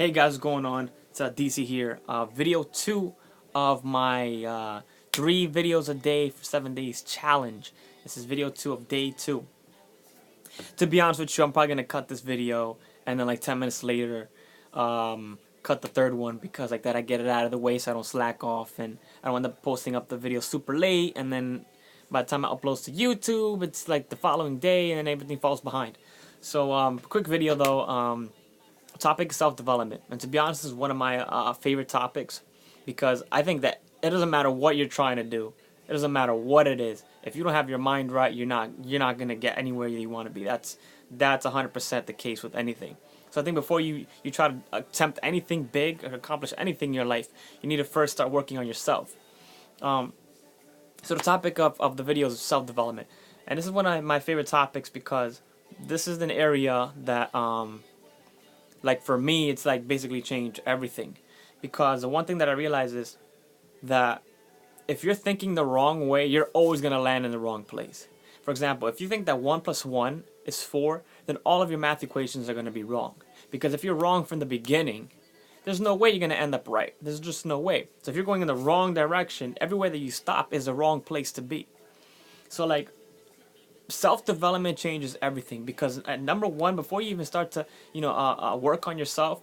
Hey guys, what's going on? It's DC here. Video 2 of my 3 videos a day for 7 days challenge. This is video 2 of day 2. To be honest with you, I'm probably going to cut this video and then like 10 minutes later cut the third one because like that I get it out of the way so I don't slack off and I don't end up posting up the video super late, and then by the time I upload to YouTube it's like the following day and then everything falls behind. So quick video though. Topic self-development, and to be honest, this is one of my favorite topics because I think that it doesn't matter what you're trying to do, it doesn't matter what it is. If you don't have your mind right, you're not gonna get anywhere you want to be. That's 100% the case with anything. So I think before you try to attempt anything big or accomplish anything in your life, you need to first start working on yourself. So the topic of the video is self-development, and this is one of my favorite topics because this is an area that like for me, it's like basically changed everything. Because the one thing that I realize is that if you're thinking the wrong way, you're always going to land in the wrong place. For example, if you think that 1 plus 1 is 4, then all of your math equations are going to be wrong. Because if you're wrong from the beginning, there's no way you're going to end up right. There's just no way. So if you're going in the wrong direction, everywhere that you stop is the wrong place to be. So like, self-development changes everything because at number one, before you even start to work on yourself,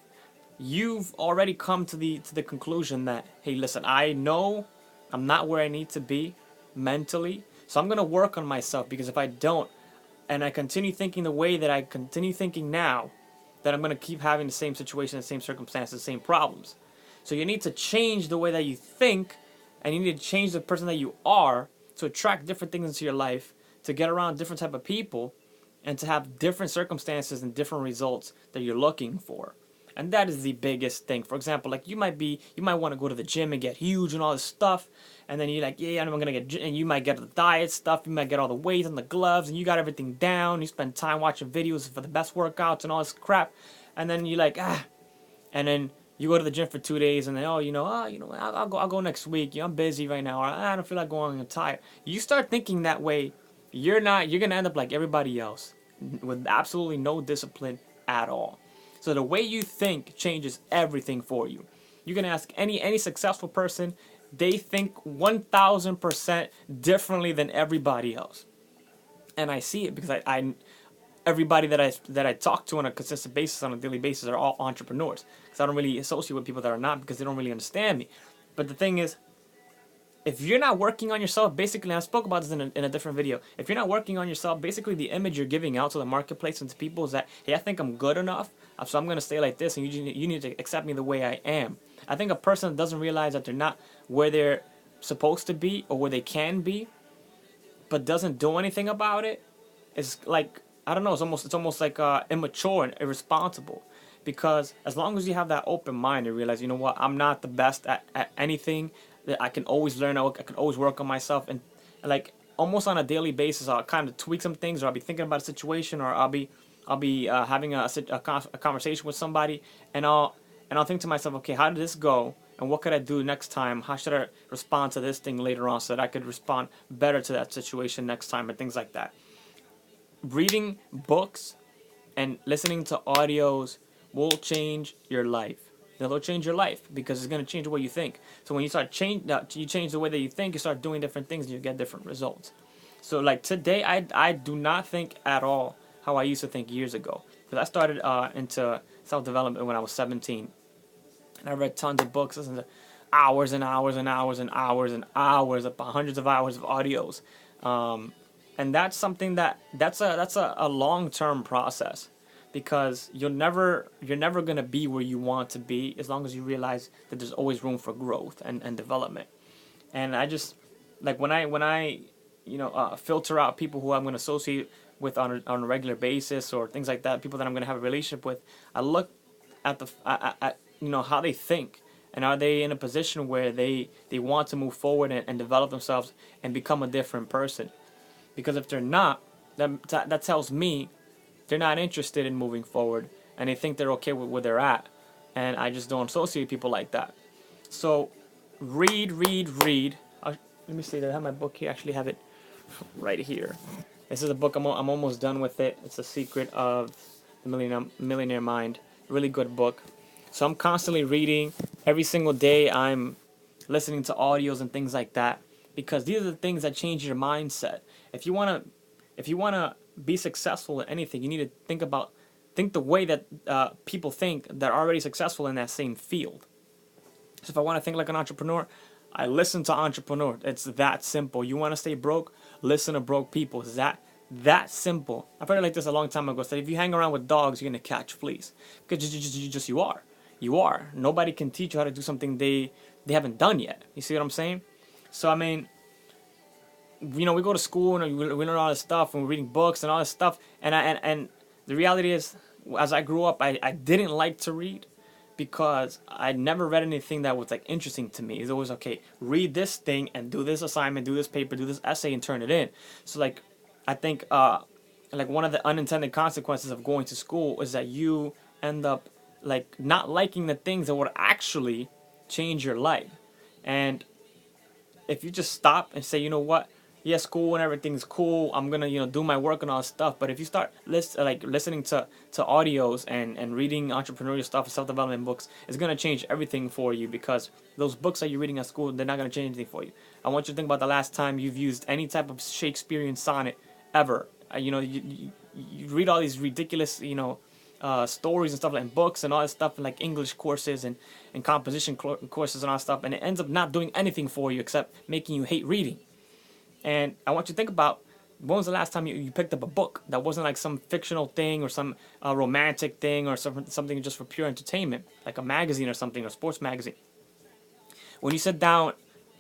you've already come to the conclusion that, hey, listen, I know I'm not where I need to be mentally, so I'm gonna work on myself, because if I don't and I continue thinking the way that I continue thinking now, then I'm gonna keep having the same situation, the same circumstances, the same problems. So you need to change the way that you think, and you need to change the person that you are to attract different things into your life, to get around different type of people, and to have different circumstances and different results that you're looking for. And that is the biggest thing. For example, like you might want to go to the gym and get huge and all this stuff, and then you're like, yeah, I'm gonna get, and you might get the diet stuff, you might get all the weights and the gloves, and you got everything down. You spend time watching videos for the best workouts and all this crap, and then you're like, and then you go to the gym for 2 days, and then I'll go next week. I'm busy right now, or I don't feel like going. I'm tired. You start thinking that way, you're gonna end up like everybody else, with absolutely no discipline at all. So the way you think changes everything for you. You can ask any successful person, they think 1000% differently than everybody else. And I see it because I everybody that I talk to on a consistent basis, on a daily basis, are all entrepreneurs. Because I don't really associate with people that are not, because they don't really understand me. But the thing is, if you're not working on yourself, basically, and I spoke about this in a different video, if you're not working on yourself, basically the image you're giving out to the marketplace and to people is that, hey, I think I'm good enough, so I'm going to stay like this, and you need to accept me the way I am. I think a person that doesn't realize that they're not where they're supposed to be or where they can be, but doesn't do anything about it, is like, I don't know, it's almost like immature and irresponsible. Because as long as you have that open mind and realize, you know what, I'm not the best at anything, that I can always learn, I can always work on myself, and like almost on a daily basis, I'll kind of tweak some things, or I'll be thinking about a situation, or I'll be having a conversation with somebody, and I'll think to myself, okay, how did this go, and what could I do next time? How should I respond to this thing later on so that I could respond better to that situation next time, and things like that. Reading books and listening to audios will change your life. They'll change your life because it's going to change the way you think. So when you you change the way that you think, you start doing different things and you get different results. So like today, I do not think at all how I used to think years ago. Because I started into self-development when I was 17. And I read tons of books, listened to hours and hours and hours and hours and hours, hundreds of hours of audios. And that's something that's a long-term process. Because you're never gonna be where you want to be as long as you realize that there's always room for growth and development. And I just like when I filter out people who I'm gonna associate with on a regular basis, or things like that, people that I'm gonna have a relationship with. I look at how they think, and are they in a position where they want to move forward and develop themselves and become a different person. Because if they're not, that tells me they're not interested in moving forward, and they think they're okay with where they're at. And I just don't associate people like that. So read. Let me see, I have my book here. I actually have it right here. This is a book, I'm almost done with it. It's The Secret of the Millionaire Mind. Really good book. So I'm constantly reading. Every single day I'm listening to audios and things like that, because these are the things that change your mindset. If you want to be successful at anything, you need to think the way that people think that are already successful in that same field. So if I want to think like an entrepreneur, I listen to entrepreneur. It's that simple. You want to stay broke? Listen to broke people. It's that simple. I've heard it like this a long time ago. Said if you hang around with dogs, you're gonna catch fleas. Because you are. You are. Nobody can teach you how to do something they haven't done yet. You see what I'm saying? So I mean, we go to school and we learn all this stuff and we're reading books and all this stuff. And the reality is, as I grew up, I didn't like to read because I never read anything that was like interesting to me. It's always okay, read this thing and do this assignment, do this paper, do this essay, and turn it in. So like, I think like one of the unintended consequences of going to school is that you end up like not liking the things that would actually change your life. And if you just stop and say, you know what, yes, school and everything's cool, I'm gonna do my work and all this stuff. But if you start listening to audios and reading entrepreneurial stuff, self-development books, it's gonna change everything for you, because those books that you're reading at school, they're not gonna change anything for you. I want you to think about the last time you've used any type of Shakespearean sonnet ever. You read all these ridiculous stories and stuff like books and all this stuff, and like English courses and composition courses and all that stuff, and it ends up not doing anything for you except making you hate reading. And I want you to think about, when was the last time you picked up a book that wasn't like some fictional thing or some romantic thing or something just for pure entertainment, like a magazine or something, or a sports magazine. When you sit down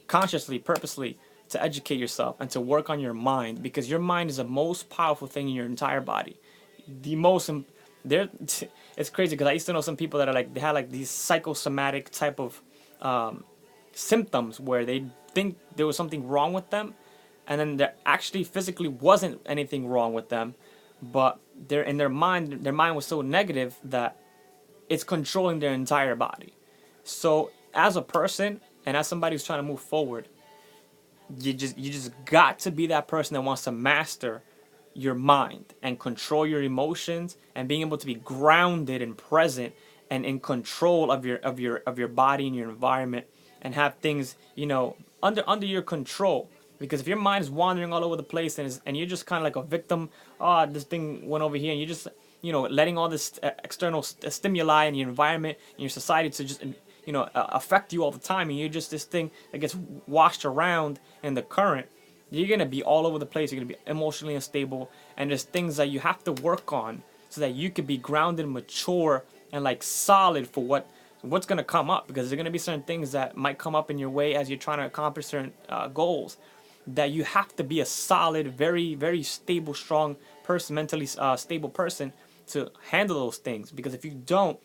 consciously, purposely, to educate yourself and to work on your mind, because your mind is the most powerful thing in your entire body. The most there, it's crazy because I used to know some people that are like, they had like these psychosomatic type of symptoms where they think there was something wrong with them, and then there actually physically wasn't anything wrong with them, but they're in their mind was so negative that it's controlling their entire body. So as a person and as somebody who's trying to move forward, you just got to be that person that wants to master your mind and control your emotions, and being able to be grounded and present and in control of your body and your environment, and have things under your control. Because if your mind is wandering all over the place and you're just kind of like a victim, oh, this thing went over here, and you're just letting all this external stimuli in your environment and your society to just affect you all the time, and you're just this thing that gets washed around in the current, you're going to be all over the place. You're going to be emotionally unstable, and there's things that you have to work on so that you can be grounded, mature, and like solid for what's going to come up, because there's going to be certain things that might come up in your way as you're trying to accomplish certain goals, that you have to be a solid, very, very stable, strong person, mentally stable person to handle those things. Because if you don't,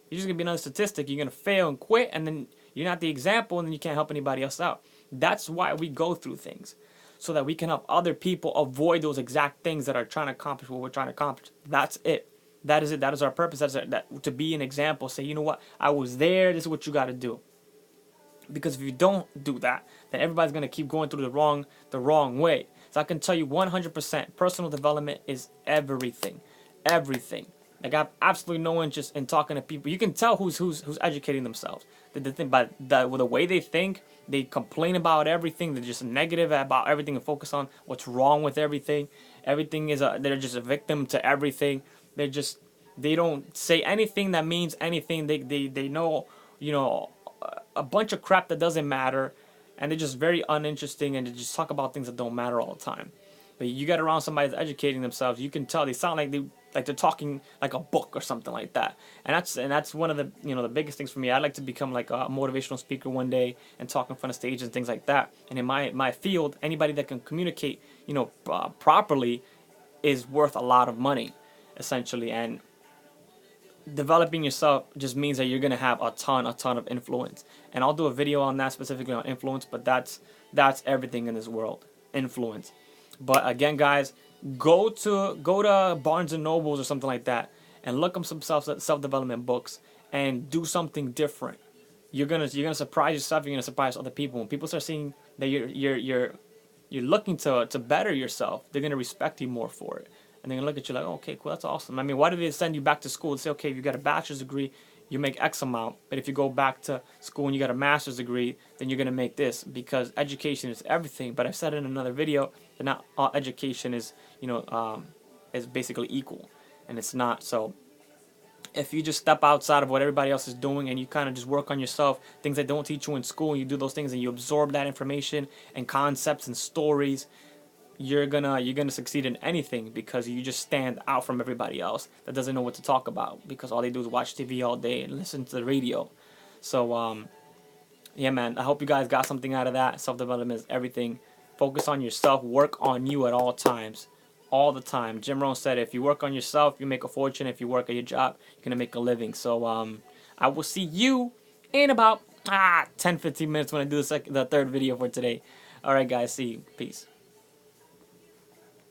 you're just going to be another statistic. You're going to fail and quit, and then you're not the example, and then you can't help anybody else out. That's why we go through things, so that we can help other people avoid those exact things that are trying to accomplish what we're trying to accomplish. That's it. That is it. That is our purpose. That to be an example. Say, you know what? I was there. This is what you got to do. Because if you don't do that, then everybody's going to keep going through the wrong way. So I can tell you 100%, personal development is everything. Everything. Like, I have absolutely no interest in talking to people. You can tell who's educating themselves. The thing, by the way they think, they complain about everything. They're just negative about everything and focus on what's wrong with everything. They're just a victim to everything. They don't say anything that means anything. They know, a bunch of crap that doesn't matter, and they're just very uninteresting, and they just talk about things that don't matter all the time. But you get around somebody that's educating themselves, you can tell they sound like they're talking like a book or something like that. And that's one of the the biggest things for me. I'd like to become like a motivational speaker one day and talk in front of stages and things like that. And in my field, anybody that can communicate properly is worth a lot of money, essentially. And developing yourself just means that you're gonna have a ton of influence. And I'll do a video on that, specifically on influence. But that's everything in this world, influence. But again, guys, go to Barnes and Nobles or something like that and look up some self-development books and do something different. You're gonna surprise yourself. You're gonna surprise other people. When people start seeing that you're looking to better yourself, they're gonna respect you more for it. And they're gonna look at you like, oh, okay, cool, that's awesome. I mean, why do they send you back to school and say, okay, if you got a bachelor's degree, you make X amount, but if you go back to school and you got a master's degree, then you're gonna make this, because education is everything. But I've said in another video that not all education is, is basically equal, and it's not. So if you just step outside of what everybody else is doing and you kind of just work on yourself, things that don't teach you in school, and you do those things and you absorb that information and concepts and stories, you're gonna succeed in anything, because you just stand out from everybody else that doesn't know what to talk about, because all they do is watch TV all day and listen to the radio. So yeah, man, I hope you guys got something out of that. Self-development is everything. Focus on yourself. Work on you at all times. All the time. Jim Rohn said, if you work on yourself, you make a fortune. If you work at your job, you're going to make a living. So I will see you in about 10-15 minutes when I do the third video for today. All right, guys. See you. Peace.